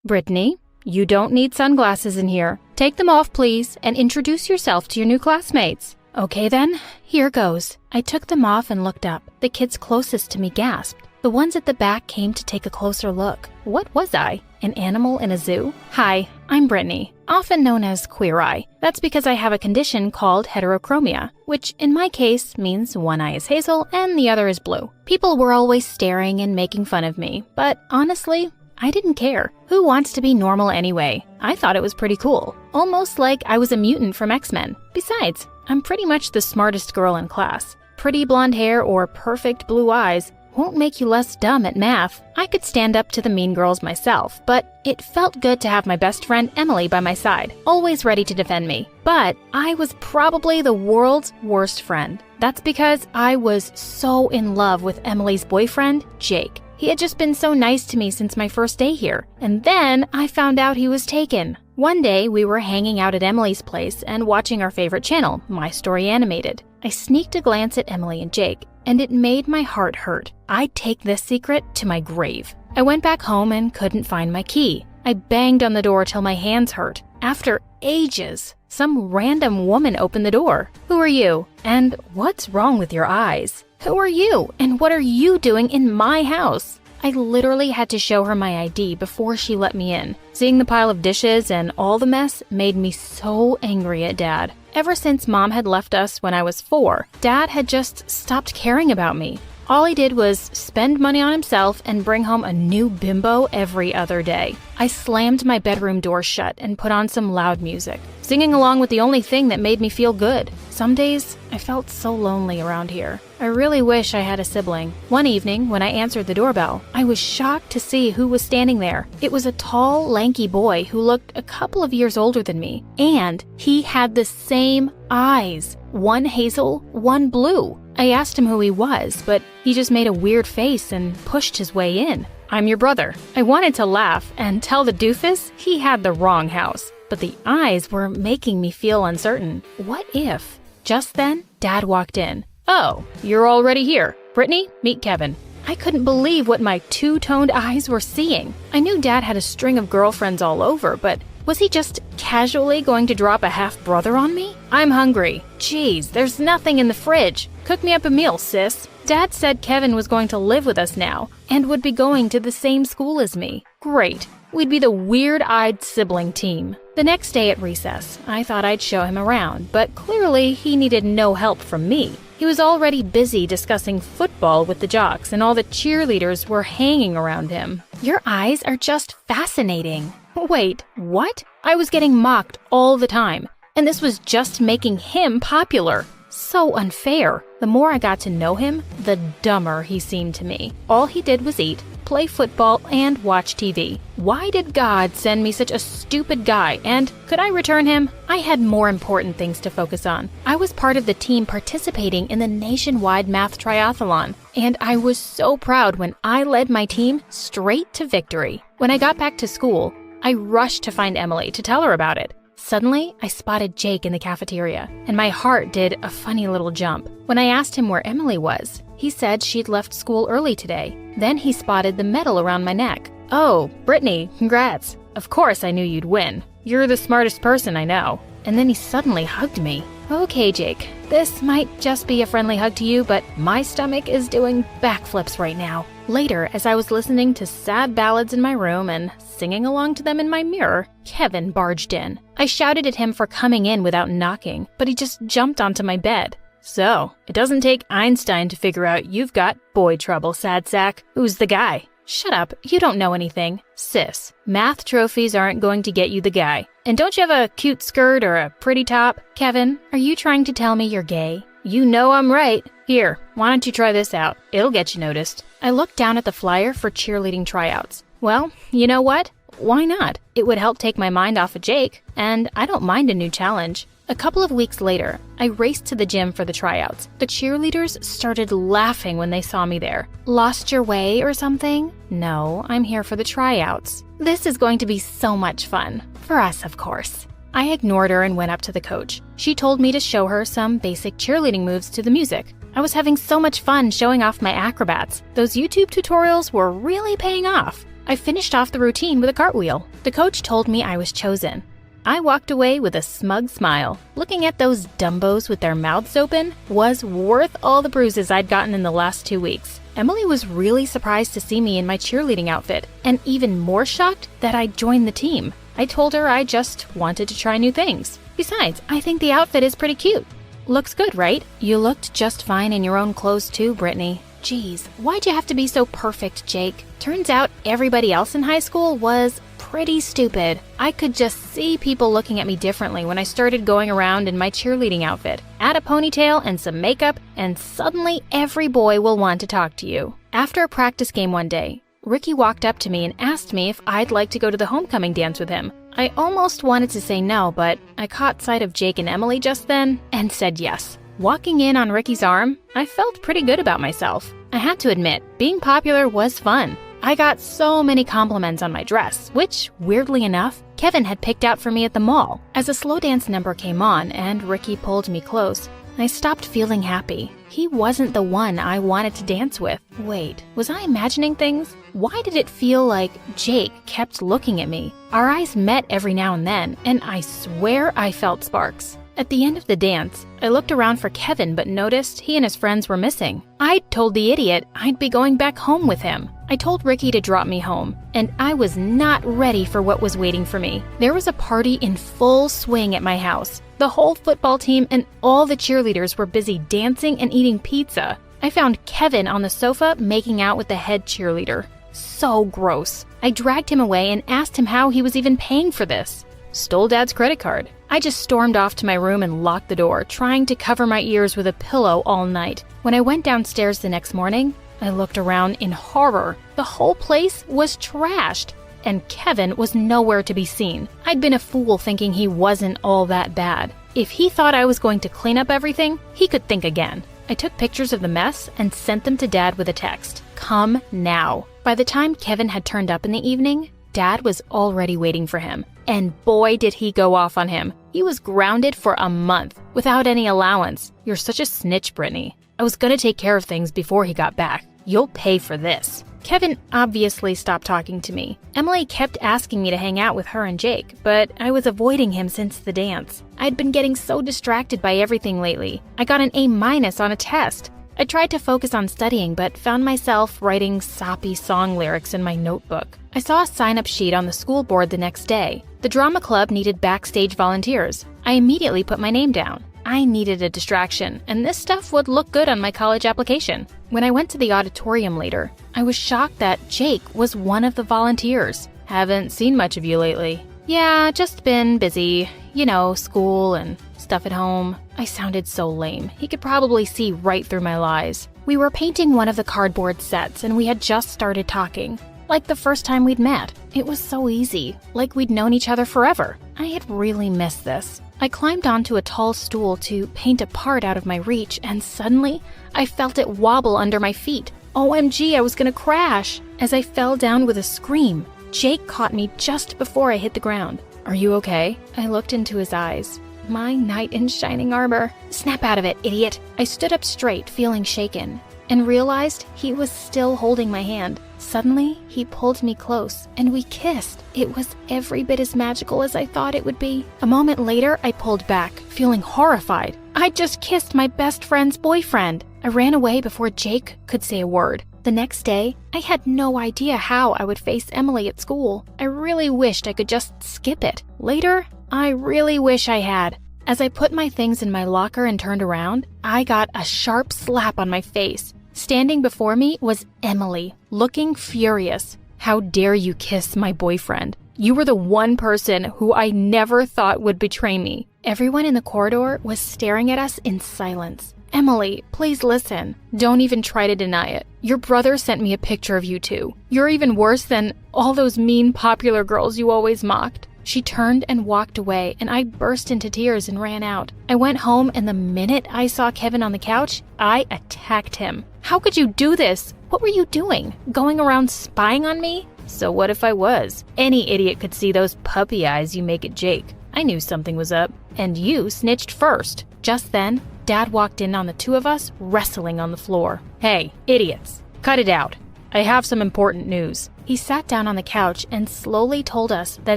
Brittany, you don't need sunglasses in here. Take them off, please, and introduce yourself to your new classmates. Okay then, here goes. I took them off and looked up. The kids closest to me gasped. The ones at the back came to take a closer look. What was I? An animal in a zoo? Hi, I'm Brittany, often known as Queer Eye. That's because I have a condition called 𝗕𝗔𝗪𝗬𝗓, which in my case means one eye is hazel and the other is blue. People were always staring and making fun of me, but honestly, I didn't care. Who wants to be normal anyway? I thought it was pretty cool. Almost like I was a mutant from X-Men. Besides, I'm pretty much the smartest girl in class. Pretty blonde hair or perfect blue eyes won't make you less dumb at math. I could stand up to the mean girls myself, but it felt good to have my best friend Emily by my side, always ready to defend me. But I was probably the world's worst friend. That's because I was so in love with Emily's boyfriend, Jake. He had just been so nice to me since my first day here, and then I found out he was taken. One day, we were hanging out at Emily's place and watching our favorite channel, My Story Animated. I sneaked a glance at Emily and Jake, and it made my heart hurt. I'd take this secret to my grave. I went back home and couldn't find my key. I banged on the door till my hands hurt. After ages, some random woman opened the door. Who are you? And what's wrong with your eyes? Who are you? And what are you doing in my house? I literally had to show her my ID before she let me in. Seeing the pile of dishes and all the mess made me so angry at Dad. Ever since Mom had left us when I was 4, Dad had just stopped caring about me. All he did was spend money on himself and bring home a new bimbo every other day. I slammed my bedroom door shut and put on some loud music, singing along with the only thing that made me feel good. Some days, I felt so lonely around here. I really wish I had a sibling. One evening, when I answered the doorbell, I was shocked to see who was standing there. It was a tall, lanky boy who looked a couple of years older than me, and he had the same eyes. One hazel, one blue. I asked him who he was, but he just made a weird face and pushed his way in. I'm your brother. I wanted to laugh and tell the doofus he had the wrong house, but the eyes were making me feel uncertain. What if? Just then, Dad walked in. Oh, you're already here. Brittany, meet Kevin. I couldn't believe what my two-toned eyes were seeing. I knew Dad had a string of girlfriends all over, but was he just casually going to drop a half-brother on me? I'm hungry. Jeez, there's nothing in the fridge. Cook me up a meal, sis. Dad said Kevin was going to live with us now and would be going to the same school as me. Great. We'd be the weird-eyed sibling team. The next day at recess, I thought I'd show him around, but clearly he needed no help from me. He was already busy discussing football with the jocks, and all the cheerleaders were hanging around him. Your eyes are just fascinating. Wait, what? I was getting mocked all the time, and this was just making him popular. So unfair. The more I got to know him, the dumber he seemed to me. All he did was eat, play football, and watch TV. Why did God send me such a stupid guy, and could I return him? I had more important things to focus on. I was part of the team participating in the nationwide math triathlon, and I was so proud when I led my team straight to victory. When I got back to school, I rushed to find Emily to tell her about it. Suddenly, I spotted Jake in the cafeteria, and my heart did a funny little jump. When I asked him where Emily was, he said she'd left school early today. Then he spotted the medal around my neck. Oh, Brittany, congrats. Of course I knew you'd win. You're the smartest person I know. And then he suddenly hugged me. Okay, Jake, this might just be a friendly hug to you, but my stomach is doing backflips right now. Later, as I was listening to sad ballads in my room and singing along to them in my mirror, Kevin barged in. I shouted at him for coming in without knocking, but he just jumped onto my bed. So, it doesn't take Einstein to figure out you've got boy trouble, sad sack. Who's the guy? Shut up, you don't know anything. Sis, math trophies aren't going to get you the guy. And don't you have a cute skirt or a pretty top? Kevin, are you trying to tell me you're gay? You know I'm right. Here, why don't you try this out? It'll get you noticed. I looked down at the flyer for cheerleading tryouts. Well, you know what? Why not? It would help take my mind off of Jake, and I don't mind a new challenge. A couple of weeks later, I raced to the gym for the tryouts. The cheerleaders started laughing when they saw me there. Lost your way or something? No, I'm here for the tryouts. This is going to be so much fun. For us, of course. I ignored her and went up to the coach. She told me to show her some basic cheerleading moves to the music. I was having so much fun showing off my acrobats. Those YouTube tutorials were really paying off. I finished off the routine with a cartwheel. The coach told me I was chosen. I walked away with a smug smile. Looking at those dumbos with their mouths open was worth all the bruises I'd gotten in the last 2 weeks. Emily was really surprised to see me in my cheerleading outfit, and even more shocked that I'd joined the team. I told her I just wanted to try new things. Besides, I think the outfit is pretty cute. Looks good, right? You looked just fine in your own clothes too, Brittany. Geez, why'd you have to be so perfect, Jake? Turns out everybody else in high school was pretty stupid. I could just see people looking at me differently when I started going around in my cheerleading outfit. Add a ponytail and some makeup, and suddenly every boy will want to talk to you. After a practice game one day, Ricky walked up to me and asked me if I'd like to go to the homecoming dance with him. I almost wanted to say no, but I caught sight of Jake and Emily just then and said yes. Walking in on Ricky's arm, I felt pretty good about myself. I had to admit, being popular was fun. I got so many compliments on my dress, which, weirdly enough, Kevin had picked out for me at the mall. As a slow dance number came on and Ricky pulled me close, I stopped feeling happy. He wasn't the one I wanted to dance with. Wait, was I imagining things? Why did it feel like Jake kept looking at me? Our eyes met every now and then, and I swear I felt sparks. At the end of the dance, I looked around for Kevin but noticed he and his friends were missing. I'd told the idiot I'd be going back home with him. I told Ricky to drop me home, and I was not ready for what was waiting for me. There was a party in full swing at my house. The whole football team and all the cheerleaders were busy dancing and eating pizza. I found Kevin on the sofa making out with the head cheerleader. So gross. I dragged him away and asked him how he was even paying for this. Stole Dad's credit card. I just stormed off to my room and locked the door, trying to cover my ears with a pillow all night. When I went downstairs the next morning, I looked around in horror. The whole place was trashed, and Kevin was nowhere to be seen. I'd been a fool thinking he wasn't all that bad. If he thought I was going to clean up everything, he could think again. I took pictures of the mess and sent them to Dad with a text. Come now. By the time Kevin had turned up in the evening, Dad was already waiting for him. And boy, did he go off on him. He was grounded for a month, without any allowance. You're such a snitch, Brittany. I was gonna take care of things before he got back. You'll pay for this. Kevin obviously stopped talking to me. Emily kept asking me to hang out with her and Jake, but I was avoiding him since the dance. I'd been getting so distracted by everything lately. I got an A- on a test. I tried to focus on studying, but found myself writing soppy song lyrics in my notebook. I saw a sign-up sheet on the school board the next day. The drama club needed backstage volunteers. I immediately put my name down. I needed a distraction, and this stuff would look good on my college application. When I went to the auditorium later, I was shocked that Jake was one of the volunteers. Haven't seen much of you lately. Yeah, just been busy. You know, school and stuff at home. I sounded so lame. He could probably see right through my lies. We were painting one of the cardboard sets, and we had just started talking. Like the first time we'd met. It was so easy, like we'd known each other forever. I had really missed this. I climbed onto a tall stool to paint a part out of my reach, and suddenly, I felt it wobble under my feet. OMG, I was gonna crash. As I fell down with a scream, Jake caught me just before I hit the ground. Are you okay? I looked into his eyes. My knight in shining armor. Snap out of it, idiot. I stood up straight, feeling shaken, and realized he was still holding my hand. Suddenly, he pulled me close, and we kissed. It was every bit as magical as I thought it would be. A moment later, I pulled back, feeling horrified. I just kissed my best friend's boyfriend. I ran away before Jake could say a word. The next day, I had no idea how I would face Emily at school. I really wished I could just skip it. Later, I really wish I had. As I put my things in my locker and turned around, I got a sharp slap on my face. Standing before me was Emily, looking furious. How dare you kiss my boyfriend? You were the one person who I never thought would betray me. Everyone in the corridor was staring at us in silence. Emily, please listen. Don't even try to deny it. Your brother sent me a picture of you two. You're even worse than all those mean popular girls you always mocked. She turned and walked away, and I burst into tears and ran out. I went home, and the minute I saw Kevin on the couch, I attacked him. How could you do this? What were you doing? Going around spying on me? So what if I was? Any idiot could see those puppy eyes you make at Jake. I knew something was up, and you snitched first. Just then, Dad walked in on the two of us wrestling on the floor. Hey, idiots, cut it out. I have some important news." He sat down on the couch and slowly told us that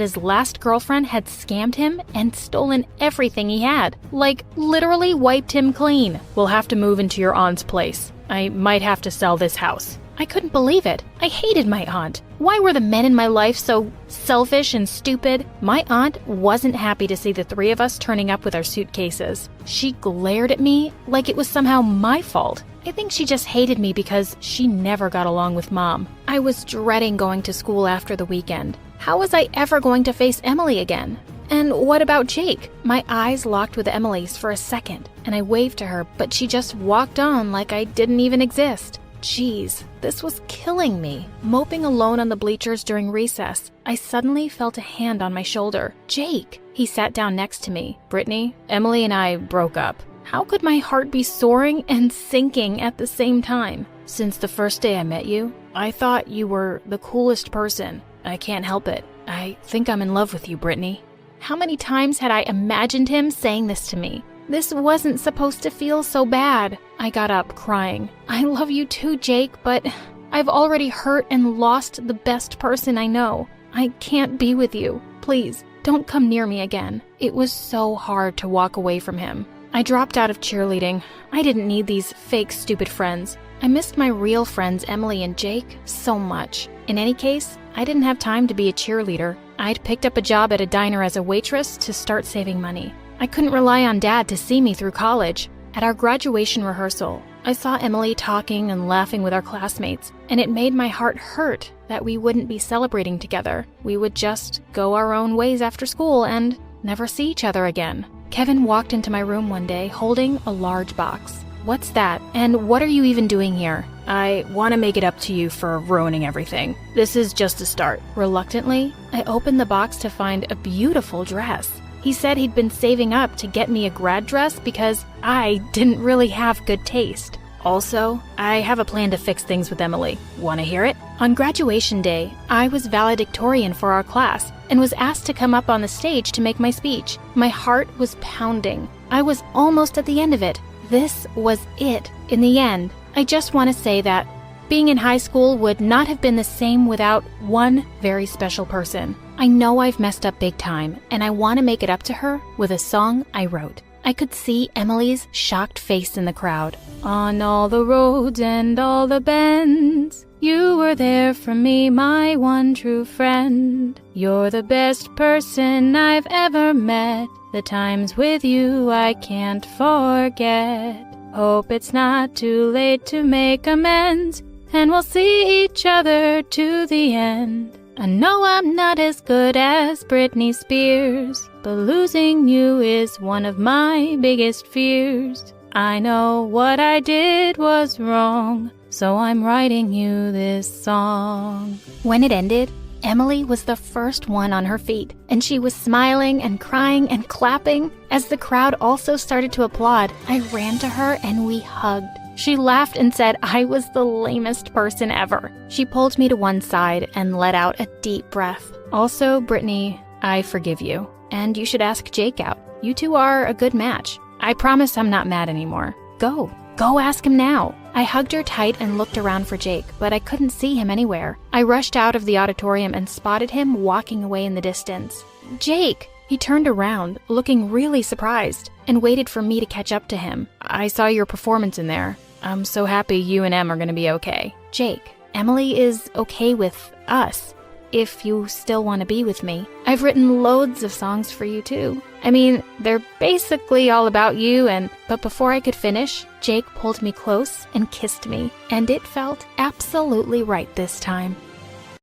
his last girlfriend had scammed him and stolen everything he had. Like, literally wiped him clean. "We'll have to move into your aunt's place. I might have to sell this house." I couldn't believe it. I hated my aunt. Why were the men in my life so selfish and stupid? My aunt wasn't happy to see the three of us turning up with our suitcases. She glared at me like it was somehow my fault. I think she just hated me because she never got along with Mom. I was dreading going to school after the weekend. How was I ever going to face Emily again? And what about Jake? My eyes locked with Emily's for a second, and I waved to her, but she just walked on like I didn't even exist. Jeez, this was killing me. Moping alone on the bleachers during recess, I suddenly felt a hand on my shoulder. Jake! He sat down next to me. "Brittany, Emily and I broke up." How could my heart be soaring and sinking at the same time? "Since the first day I met you, I thought you were the coolest person. I can't help it. I think I'm in love with you, Brittany." How many times had I imagined him saying this to me? This wasn't supposed to feel so bad. I got up, crying. "I love you too, Jake, but I've already hurt and lost the best person I know. I can't be with you. Please, don't come near me again." It was so hard to walk away from him. I dropped out of cheerleading. I didn't need these fake, stupid friends. I missed my real friends, Emily and Jake, so much. In any case, I didn't have time to be a cheerleader. I'd picked up a job at a diner as a waitress to start saving money. I couldn't rely on Dad to see me through college. At our graduation rehearsal, I saw Emily talking and laughing with our classmates, and it made my heart hurt that we wouldn't be celebrating together. We would just go our own ways after school and never see each other again. Kevin walked into my room one day holding a large box. "What's that? And what are you even doing here?" "I want to make it up to you for ruining everything. This is just a start." Reluctantly, I opened the box to find a beautiful dress. He said he'd been saving up to get me a grad dress because I didn't really have good taste. "Also, I have a plan to fix things with Emily. Want to hear it?" On graduation day, I was valedictorian for our class and was asked to come up on the stage to make my speech. My heart was pounding. I was almost at the end of it. This was it. In the end, I just want to say that being in high school would not have been the same without one very special person. I know I've messed up big time, and I want to make it up to her with a song I wrote. I could see Emily's shocked face in the crowd. "On all the roads and all the bends, you were there for me, my one true friend. You're the best person I've ever met. The times with you I can't forget. Hope it's not too late to make amends, and we'll see each other to the end. I know I'm not as good as Britney Spears, but losing you is one of my biggest fears. I know what I did was wrong, so I'm writing you this song." When it ended, Emily was the first one on her feet, and she was smiling and crying and clapping. As the crowd also started to applaud, I ran to her and we hugged. She laughed and said I was the lamest person ever. She pulled me to one side and let out a deep breath. "Also, Brittany, I forgive you. And you should ask Jake out. You two are a good match. I promise I'm not mad anymore. Go ask him now." I hugged her tight and looked around for Jake, but I couldn't see him anywhere. I rushed out of the auditorium and spotted him walking away in the distance. "Jake!" He turned around, looking really surprised, and waited for me to catch up to him. "I saw your performance in there. I'm so happy you and Em are going to be okay." "Jake, Emily is okay with us, if you still want to be with me. I've written loads of songs for you too. I mean, they're basically all about you but before I could finish, Jake pulled me close and kissed me, and it felt absolutely right this time.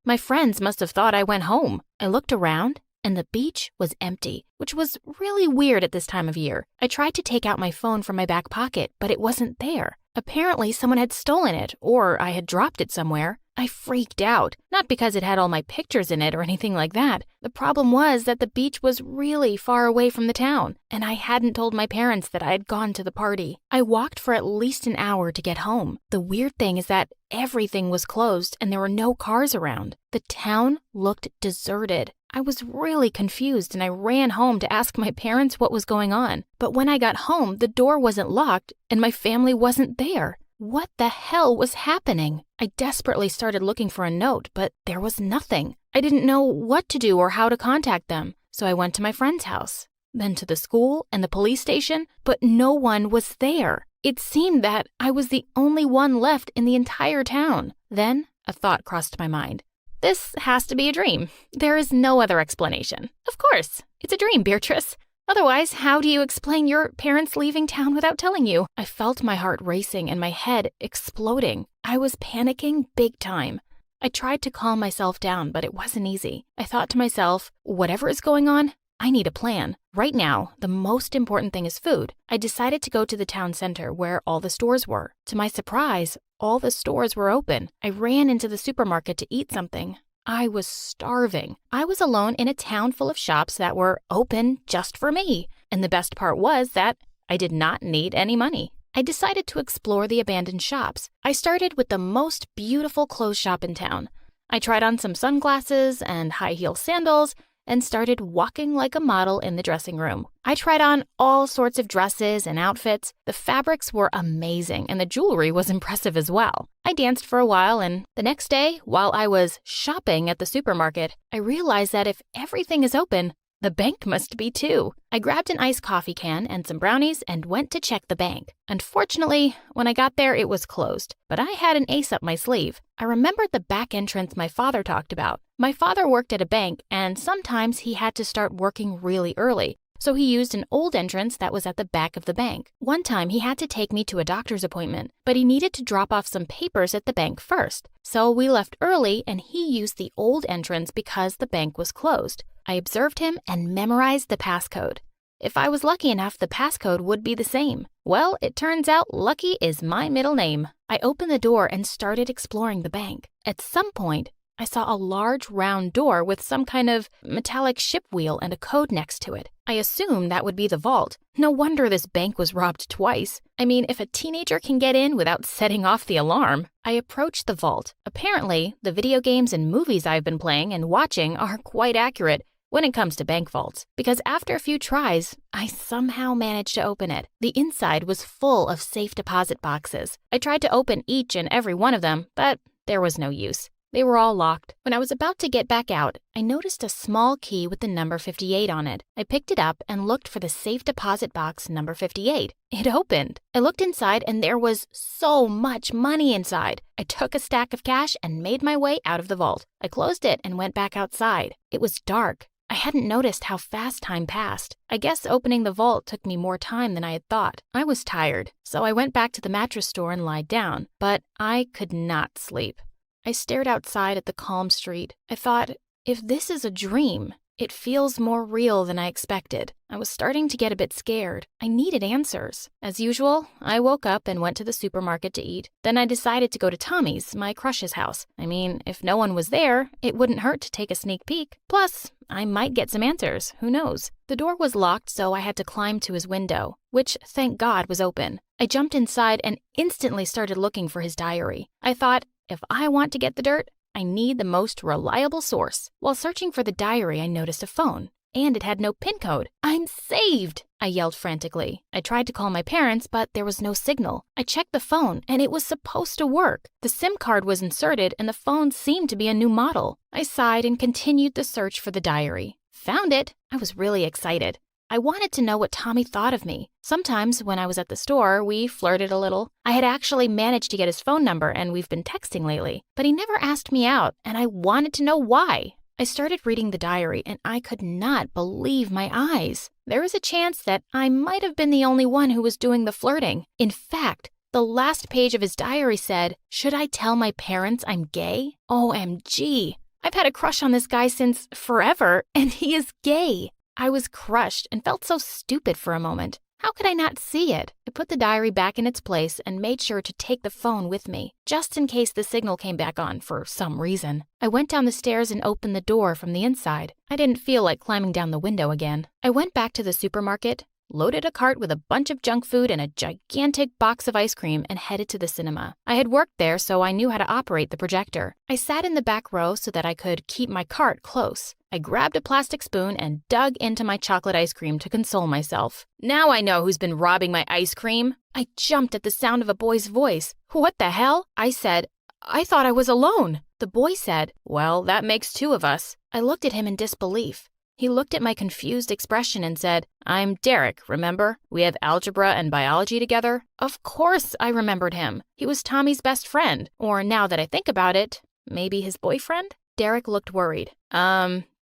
My friends must have thought I went home. I looked around, and the beach was empty, which was really weird at this time of year. I tried to take out my phone from my back pocket, but it wasn't there. Apparently, someone had stolen it, or I had dropped it somewhere. I freaked out, not because it had all my pictures in it or anything like that. The problem was that the beach was really far away from the town, and I hadn't told my parents that I had gone to the party. I walked for at least an hour to get home. The weird thing is that everything was closed and there were no cars around. The town looked deserted. I was really confused and I ran home to ask my parents what was going on. But when I got home, the door wasn't locked and my family wasn't there. What the hell was happening? I desperately started looking for a note, but there was nothing. I didn't know what to do or how to contact them, so I went to my friend's house, then to the school and the police station, but no one was there. It seemed that I was the only one left in the entire town. Then a thought crossed my mind. This has to be a dream. There is no other explanation. Of course, it's a dream, Beatrice. Otherwise, how do you explain your parents leaving town without telling you? I felt my heart racing and my head exploding. I was panicking big time. I tried to calm myself down, but it wasn't easy. I thought to myself, whatever is going on, I need a plan. Right now, the most important thing is food. I decided to go to the town center where all the stores were. To my surprise, all the stores were open. I ran into the supermarket to eat something. I was starving. I was alone in a town full of shops that were open just for me. And the best part was that I did not need any money. I decided to explore the abandoned shops. I started with the most beautiful clothes shop in town. I tried on some sunglasses and high-heel sandals and started walking like a model in the dressing room. I tried on all sorts of dresses and outfits. The fabrics were amazing and the jewelry was impressive as well. I danced for a while, and the next day, while I was shopping at the supermarket, I realized that if everything is open, the bank must be too. I grabbed an iced coffee can and some brownies and went to check the bank. Unfortunately, when I got there, it was closed, but I had an ace up my sleeve. I remembered the back entrance my father talked about. My father worked at a bank, and sometimes he had to start working really early, so he used an old entrance that was at the back of the bank. One time, he had to take me to a doctor's appointment, but he needed to drop off some papers at the bank first. So we left early, and he used the old entrance because the bank was closed. I observed him and memorized the passcode. If I was lucky enough, the passcode would be the same. Well, it turns out Lucky is my middle name. I opened the door and started exploring the bank. At some point, I saw a large round door with some kind of metallic ship wheel and a code next to it. I assumed that would be the vault. No wonder this bank was robbed twice. I mean, if a teenager can get in without setting off the alarm. I approached the vault. Apparently, the video games and movies I've been playing and watching are quite accurate when it comes to bank vaults, because after a few tries, I somehow managed to open it. The inside was full of safe deposit boxes. I tried to open each and every one of them, but there was no use. They were all locked. When I was about to get back out, I noticed a small key with the number 58 on it. I picked it up and looked for the safe deposit box number 58. It opened. I looked inside and there was so much money inside. I took a stack of cash and made my way out of the vault. I closed it and went back outside. It was dark. I hadn't noticed how fast time passed. I guess opening the vault took me more time than I had thought. I was tired, so I went back to the mattress store and lied down, but I could not sleep. I stared outside at the calm street. I thought, if this is a dream, it feels more real than I expected. I was starting to get a bit scared. I needed answers. As usual, I woke up and went to the supermarket to eat. Then I decided to go to Tommy's, my crush's house. I mean, if no one was there, it wouldn't hurt to take a sneak peek. Plus, I might get some answers. Who knows? The door was locked, so I had to climb to his window, which, thank God, was open. I jumped inside and instantly started looking for his diary. I thought, if I want to get the dirt, I need the most reliable source. While searching for the diary, I noticed a phone, and it had no PIN code. I'm saved! I yelled frantically. I tried to call my parents, but there was no signal. I checked the phone, and it was supposed to work. The SIM card was inserted, and the phone seemed to be a new model. I sighed and continued the search for the diary. Found it! I was really excited. I wanted to know what Tommy thought of me. Sometimes when I was at the store, we flirted a little. I had actually managed to get his phone number and we've been texting lately. But he never asked me out and I wanted to know why. I started reading the diary and I could not believe my eyes. There was a chance that I might have been the only one who was doing the flirting. In fact, the last page of his diary said, "Should I tell my parents I'm gay? OMG. I've had a crush on this guy since forever and he is gay." I was crushed and felt so stupid for a moment. How could I not see it? I put the diary back in its place and made sure to take the phone with me, just in case the signal came back on for some reason. I went down the stairs and opened the door from the inside. I didn't feel like climbing down the window again. I went back to the supermarket, loaded a cart with a bunch of junk food and a gigantic box of ice cream, and headed to the cinema. I had worked there, so I knew how to operate the projector. I sat in the back row so that I could keep my cart close. I grabbed a plastic spoon and dug into my chocolate ice cream to console myself. Now I know who's been robbing my ice cream. I jumped at the sound of a boy's voice. What the hell? I said, I thought I was alone. The boy said, well, that makes two of us. I looked at him in disbelief. He looked at my confused expression and said, I'm Derek, remember? We have algebra and biology together. Of course I remembered him. He was Tommy's best friend. Or now that I think about it, maybe his boyfriend? Derek looked worried.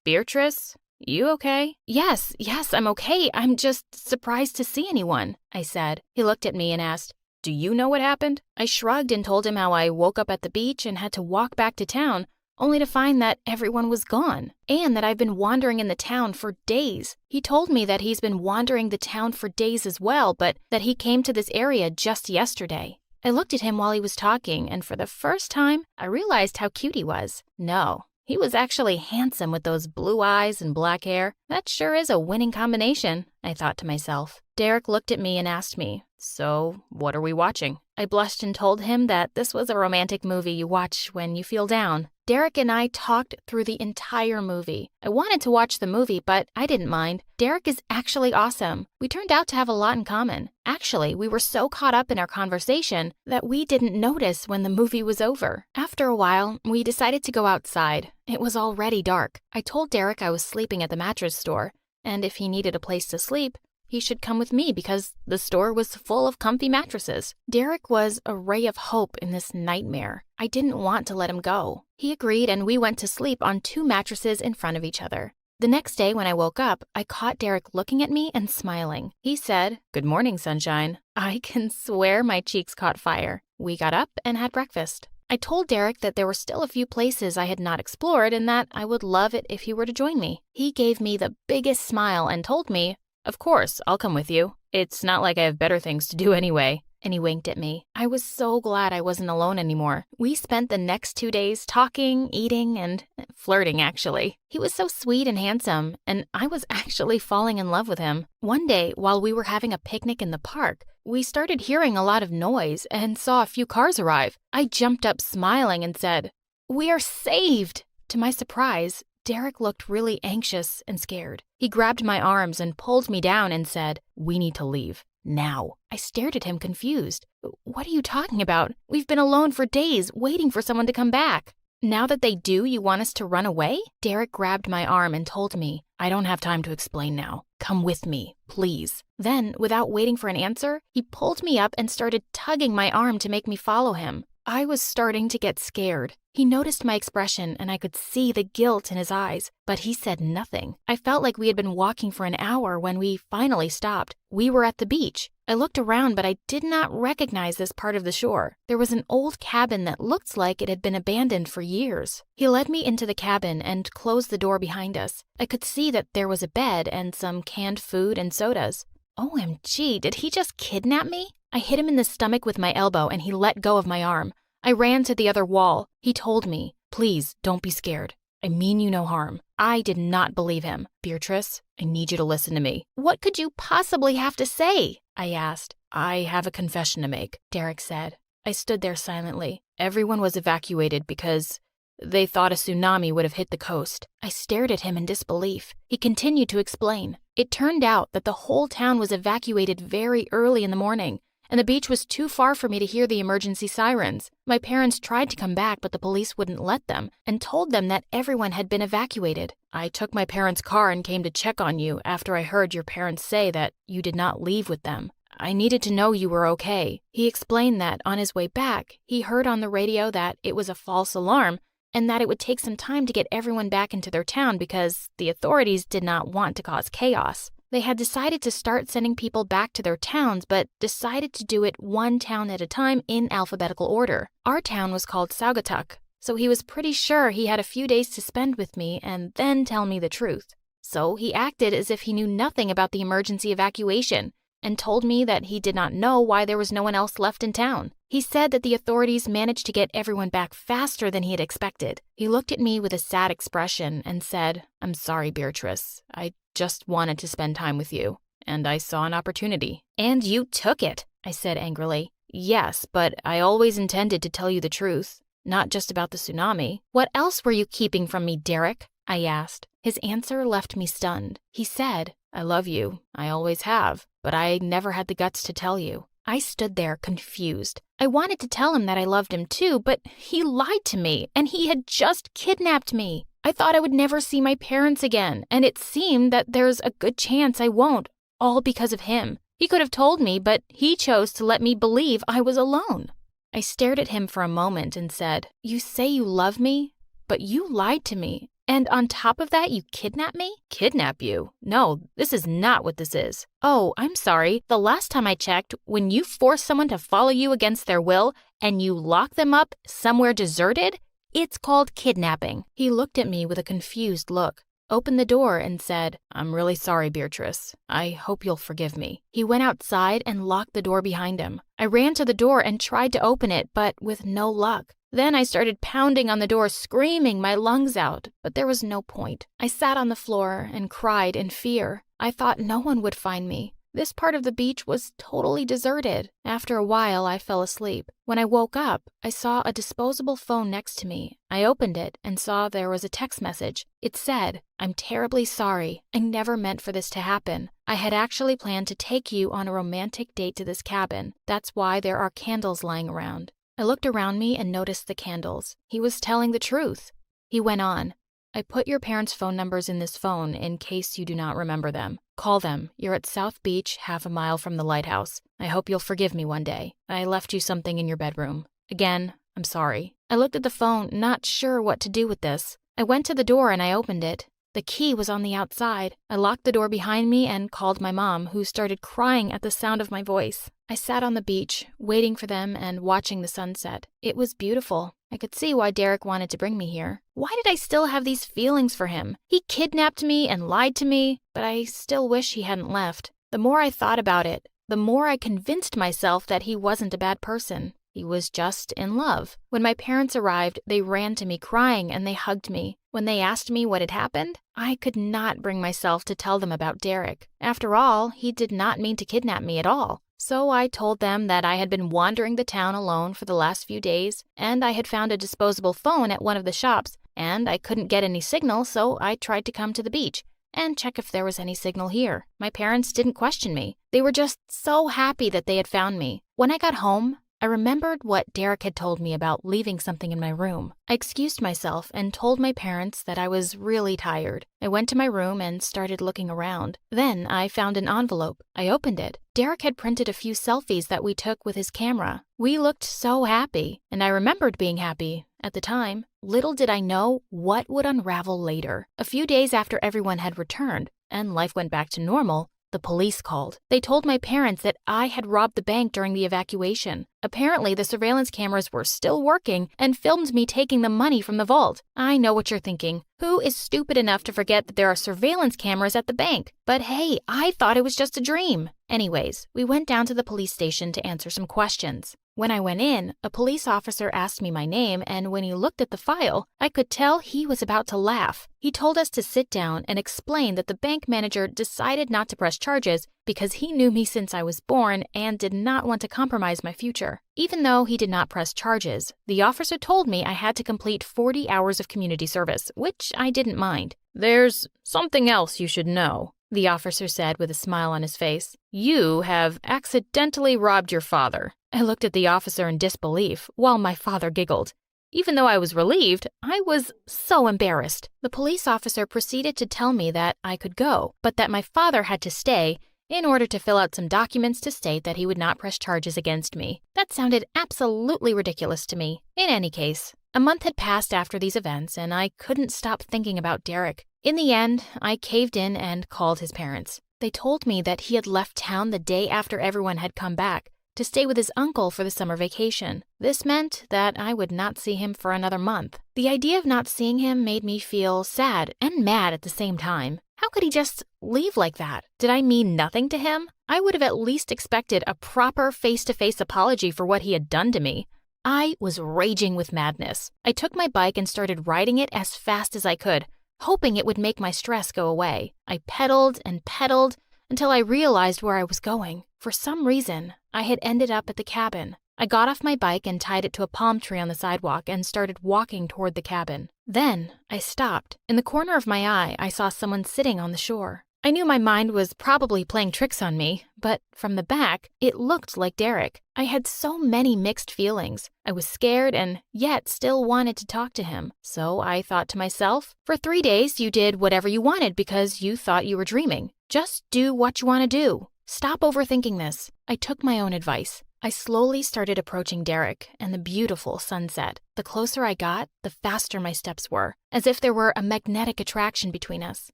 Beatrice, you okay? Yes, I'm okay. I'm just surprised to see anyone, I said. He looked at me and asked, do you know what happened? I shrugged and told him how I woke up at the beach and had to walk back to town, only to find that everyone was gone, and that I've been wandering in the town for days. He told me that he's been wandering the town for days as well, but that he came to this area just yesterday. I looked at him while he was talking, and for the first time, I realized how cute he was. No, he was actually handsome with those blue eyes and black hair. That sure is a winning combination, I thought to myself. Derek looked at me and asked me, so what are we watching? I blushed and told him that this was a romantic movie you watch when you feel down. Derek and I talked through the entire movie. I wanted to watch the movie, but I didn't mind. Derek is actually awesome. We turned out to have a lot in common. Actually, we were so caught up in our conversation that we didn't notice when the movie was over. After a while, we decided to go outside. It was already dark. I told Derek I was sleeping at the mattress store, and if he needed a place to sleep, he should come with me because the store was full of comfy mattresses. Derek was a ray of hope in this nightmare. I didn't want to let him go. He agreed, and we went to sleep on 2 mattresses in front of each other. The next day when I woke up, I caught Derek looking at me and smiling. He said, "Good morning, sunshine." I can swear my cheeks caught fire. We got up and had breakfast. I told Derek that there were still a few places I had not explored and that I would love it if he were to join me. He gave me the biggest smile and told me, "Of course, I'll come with you. It's not like I have better things to do anyway." And he winked at me. I was so glad I wasn't alone anymore. We spent the next 2 days talking, eating, and flirting, actually. He was so sweet and handsome, and I was actually falling in love with him. One day, while we were having a picnic in the park, we started hearing a lot of noise and saw a few cars arrive. I jumped up smiling and said, "We are saved!" To my surprise, Derek looked really anxious and scared. He grabbed my arms and pulled me down and said, "We need to leave. Now." I stared at him confused. "What are you talking about? We've been alone for days, waiting for someone to come back." "Now that they do, you want us to run away?" Derek grabbed my arm and told me, "I don't have time to explain now. Come with me, please." Then, without waiting for an answer, he pulled me up and started tugging my arm to make me follow him. I was starting to get scared. He noticed my expression and I could see the guilt in his eyes, but he said nothing. I felt like we had been walking for an hour when we finally stopped. We were at the beach. I looked around, but I did not recognize this part of the shore. There was an old cabin that looked like it had been abandoned for years. He led me into the cabin and closed the door behind us. I could see that there was a bed and some canned food and sodas. OMG, did he just kidnap me? I hit him in the stomach with my elbow and he let go of my arm. I ran to the other wall. He told me, "Please, don't be scared. I mean you no harm." I did not believe him. "Beatrice, I need you to listen to me." "What could you possibly have to say?" I asked. "I have a confession to make," Derek said. I stood there silently. Everyone was evacuated because they thought a tsunami would have hit the coast. I stared at him in disbelief. He continued to explain. It turned out that the whole town was evacuated very early in the morning, and the beach was too far for me to hear the emergency sirens. My parents tried to come back, but the police wouldn't let them and told them that everyone had been evacuated. I took my parents' car and came to check on you after I heard your parents say that you did not leave with them. I needed to know you were okay." He explained that on his way back, he heard on the radio that it was a false alarm and that it would take some time to get everyone back into their town because the authorities did not want to cause chaos. They had decided to start sending people back to their towns, but decided to do it one town at a time in alphabetical order. Our town was called 𝗥𝗘𝗖𝗓𝗠𝗘, so he was pretty sure he had a few days to spend with me and then tell me the truth. So he acted as if he knew nothing about the emergency evacuation and told me that he did not know why there was no one else left in town. He said that the authorities managed to get everyone back faster than he had expected. He looked at me with a sad expression and said, "I'm sorry, Beatrice. I just wanted to spend time with you, and I saw an opportunity. And you took it, I said angrily. Yes, but I always intended to tell you the truth, not just about the tsunami. What else were you keeping from me, Derek? I asked. His answer left me stunned. He said, I love you. I always have, but I never had the guts to tell you. I stood there confused. I wanted to tell him that I loved him too, but he lied to me, and he had just kidnapped me. I thought I would never see my parents again, and it seemed that there's a good chance I won't, all because of him. He could have told me, but he chose to let me believe I was alone. I stared at him for a moment and said, You say you love me, but you lied to me. And on top of that, you kidnap me? Kidnap you? No, this is not what this is. Oh, I'm sorry. The last time I checked, when you force someone to follow you against their will and you lock them up somewhere deserted, it's called kidnapping. He looked at me with a confused look, opened the door and said, I'm really sorry, Beatrice. I hope you'll forgive me. He went outside and locked the door behind him. I ran to the door and tried to open it, but with no luck. Then I started pounding on the door, screaming my lungs out, but there was no point. I sat on the floor and cried in fear. I thought no one would find me. This part of the beach was totally deserted. After a while, I fell asleep. When I woke up, I saw a disposable phone next to me. I opened it and saw there was a text message. It said, I'm terribly sorry. I never meant for this to happen. I had actually planned to take you on a romantic date to this cabin. That's why there are candles lying around. I looked around me and noticed the candles. He was telling the truth. He went on, I put your parents' phone numbers in this phone in case you do not remember them. Call them. You're at South Beach, half a mile from the lighthouse. I hope you'll forgive me one day. I left you something in your bedroom. Again, I'm sorry. I looked at the phone, not sure what to do with this. I went to the door and I opened it. The key was on the outside. I locked the door behind me and called my mom, who started crying at the sound of my voice. I sat on the beach, waiting for them and watching the sunset. It was beautiful. I could see why Derek wanted to bring me here. Why did I still have these feelings for him? He kidnapped me and lied to me, but I still wish he hadn't left. The more I thought about it, the more I convinced myself that he wasn't a bad person. He was just in love. When my parents arrived, they ran to me crying and they hugged me. When they asked me what had happened, I could not bring myself to tell them about Derek. After all, he did not mean to kidnap me at all. So I told them that I had been wandering the town alone for the last few days, and I had found a disposable phone at one of the shops, and I couldn't get any signal, so I tried to come to the beach and check if there was any signal here. My parents didn't question me. They were just so happy that they had found me. When I got home, I remembered what Derek had told me about leaving something in my room. I excused myself and told my parents that I was really tired. I went to my room and started looking around. Then I found an envelope. I opened it. Derek had printed a few selfies that we took with his camera. We looked so happy, and I remembered being happy at the time. Little did I know what would unravel later. A few days after everyone had returned and life went back to normal, the police called. They told my parents that I had robbed the bank during the evacuation. Apparently, the surveillance cameras were still working and filmed me taking the money from the vault. I know what you're thinking. Who is stupid enough to forget that there are surveillance cameras at the bank? But hey, I thought it was just a dream. Anyways, we went down to the police station to answer some questions. When I went in, a police officer asked me my name, and when he looked at the file, I could tell he was about to laugh. He told us to sit down and explain that the bank manager decided not to press charges because he knew me since I was born and did not want to compromise my future. Even though he did not press charges, the officer told me I had to complete 40 hours of community service, which I didn't mind. There's something else you should know, the officer said with a smile on his face. You have accidentally robbed your father. I looked at the officer in disbelief, while my father giggled. Even though I was relieved, I was so embarrassed. The police officer proceeded to tell me that I could go, but that my father had to stay in order to fill out some documents to state that he would not press charges against me. That sounded absolutely ridiculous to me. In any case, a month had passed after these events, and I couldn't stop thinking about Derek. In the end, I caved in and called his parents. They told me that he had left town the day after everyone had come back to stay with his uncle for the summer vacation. This meant that I would not see him for another month. The idea of not seeing him made me feel sad and mad at the same time. How could he just leave like that? Did I mean nothing to him? I would have at least expected a proper face-to-face apology for what he had done to me. I was raging with madness. I took my bike and started riding it as fast as I could, hoping it would make my stress go away. I pedaled and pedaled until I realized where I was going. For some reason, I had ended up at the cabin. I got off my bike and tied it to a palm tree on the sidewalk and started walking toward the cabin. Then I stopped. In the corner of my eye, I saw someone sitting on the shore. I knew my mind was probably playing tricks on me, but from the back, it looked like Derek. I had so many mixed feelings. I was scared and yet still wanted to talk to him. So I thought to myself, for 3 days you did whatever you wanted because you thought you were dreaming. Just do what you want to do. Stop overthinking this. I took my own advice. I slowly started approaching Derek and the beautiful sunset. The closer I got, the faster my steps were, as if there were a magnetic attraction between us.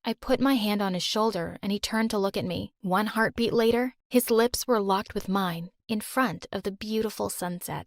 I put my hand on his shoulder and he turned to look at me. 1 heartbeat later, his lips were locked with mine in front of the beautiful sunset.